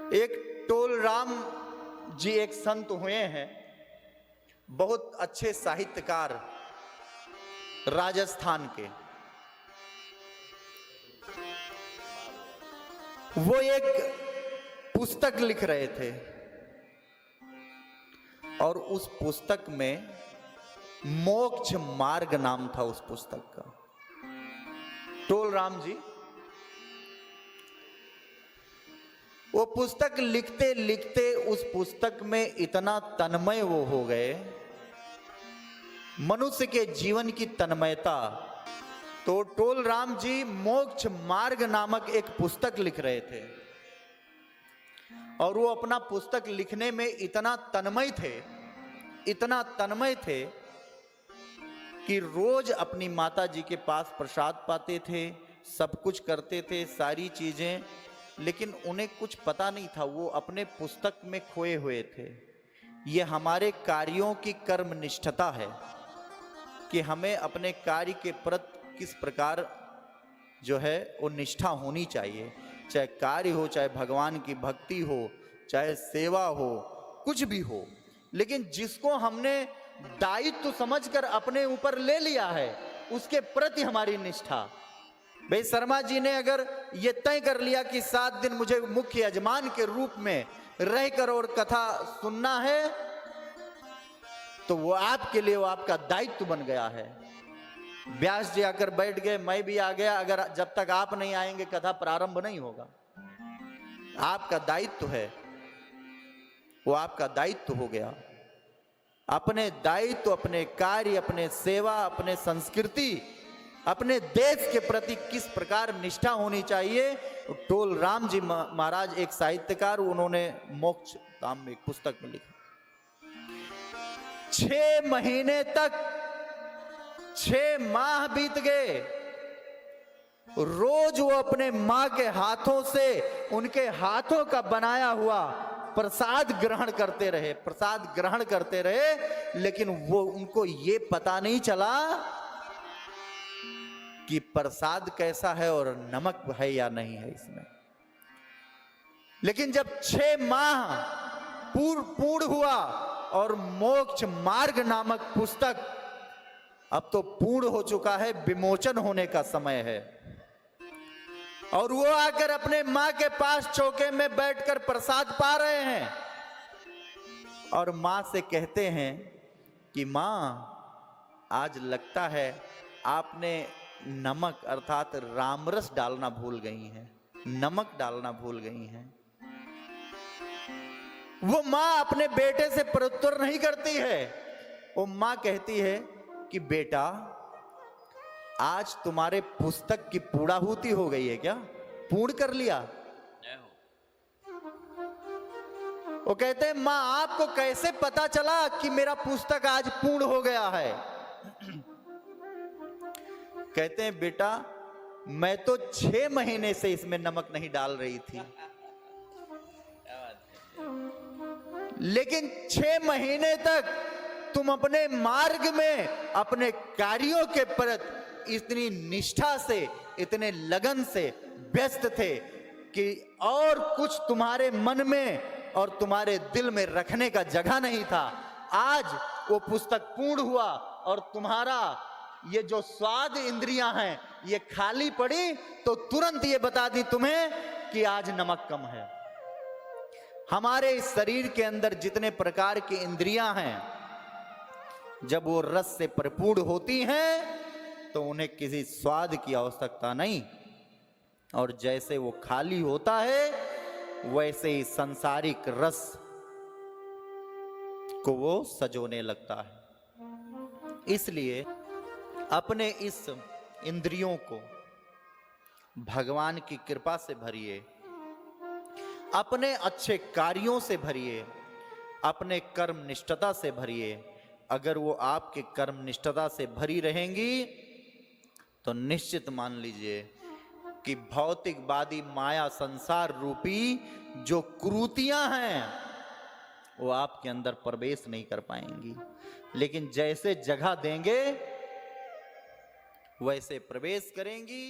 एक टोलराम जी एक संत हुए हैं, बहुत अच्छे साहित्यकार राजस्थान के। वो एक पुस्तक लिख रहे थे और उस पुस्तक में मोक्ष मार्ग नाम था उस पुस्तक का। टोलराम जी वो पुस्तक लिखते लिखते उस पुस्तक में इतना तन्मय वो हो गए, मनुष्य के जीवन की तन्मयता। तो टोलराम जी मोक्ष मार्ग नामक एक पुस्तक लिख रहे थे और वो अपना पुस्तक लिखने में इतना तन्मय थे कि रोज अपनी माता जी के पास प्रसाद पाते थे, सब कुछ करते थे, सारी चीजें, लेकिन उन्हें कुछ पता नहीं था, वो अपने पुस्तक में खोए हुए थे। ये हमारे कार्यों की कर्मनिष्ठता है कि हमें अपने कार्य के प्रति किस प्रकार जो है वो निष्ठा होनी चाहिए, चाहे कार्य हो, चाहे भगवान की भक्ति हो, चाहे सेवा हो, कुछ भी हो। लेकिन जिसको हमने दायित्व समझकर अपने ऊपर ले लिया है उसके प्रति हमारी निष्ठा। भाई शर्मा जी ने अगर ये तय कर लिया कि 7 दिन मुझे मुख्य यजमान के रूप में रहकर और कथा सुनना है, तो वो आपके लिए वो आपका दायित्व बन गया है। व्यास जी आकर बैठ गए, मैं भी आ गया, अगर जब तक आप नहीं आएंगे कथा प्रारंभ नहीं होगा। आपका दायित्व है, वो आपका दायित्व हो गया। अपने दायित्व, अपने कार्य, अपने सेवा, अपने संस्कृति, अपने देश के प्रति किस प्रकार निष्ठा होनी चाहिए। टोलराम जी महाराज एक साहित्यकार, उन्होंने मोक्ष नाम में एक पुस्तक में लिखा। 6 महीने तक 6 माह बीत गए, रोज वो अपने मां के हाथों से उनके हाथों का बनाया हुआ प्रसाद ग्रहण करते रहे, लेकिन वो उनको ये पता नहीं चला कि प्रसाद कैसा है और नमक है या नहीं है इसमें। लेकिन जब 6 माह पूर्ण हुआ और मोक्ष मार्ग नामक पुस्तक अब तो पूर्ण हो चुका है, विमोचन होने का समय है, और वो आकर अपने मां के पास चौके में बैठकर प्रसाद पा रहे हैं और मां से कहते हैं कि मां, आज लगता है आपने नमक अर्थात रामरस डालना भूल गई हैं, नमक डालना भूल गई हैं। वो मां अपने बेटे से प्रत्युत्तर नहीं करती है, वो मां कहती है कि बेटा, आज तुम्हारे पुस्तक की पूर्णाहुति हो गई है क्या? पूर्ण कर लिया? वो कहते हैं मां, आपको कैसे पता चला कि मेरा पुस्तक आज पूर्ण हो गया है? कहते हैं बेटा, मैं तो 6 महीने से इसमें नमक नहीं डाल रही थी, लेकिन 6 महीने तक तुम अपने मार्ग में अपने कार्यों के प्रति इतनी निष्ठा से, इतने लगन से व्यस्त थे कि और कुछ तुम्हारे मन में और तुम्हारे दिल में रखने का जगह नहीं था। आज वो पुस्तक पूर्ण हुआ और तुम्हारा ये जो स्वाद इंद्रियां हैं ये खाली पड़ी, तो तुरंत ये बता दी तुम्हें कि आज नमक कम है। हमारे इस शरीर के अंदर जितने प्रकार की इंद्रियां हैं, जब वो रस से परिपूर्ण होती हैं तो उन्हें किसी स्वाद की आवश्यकता नहीं, और जैसे वो खाली होता है वैसे ही सांसारिक रस को वो सजोने लगता है। इसलिए अपने इस इंद्रियों को भगवान की कृपा से भरिए, अपने अच्छे कार्यों से भरिए, अपने कर्म निष्ठता से भरिए। अगर वो आपके कर्म निष्ठता से भरी रहेंगी तो निश्चित मान लीजिए कि भौतिकवादी माया संसार रूपी जो कुरीतियां हैं वो आपके अंदर प्रवेश नहीं कर पाएंगी, लेकिन जैसे जगह देंगे वैसे प्रवेश करेंगी।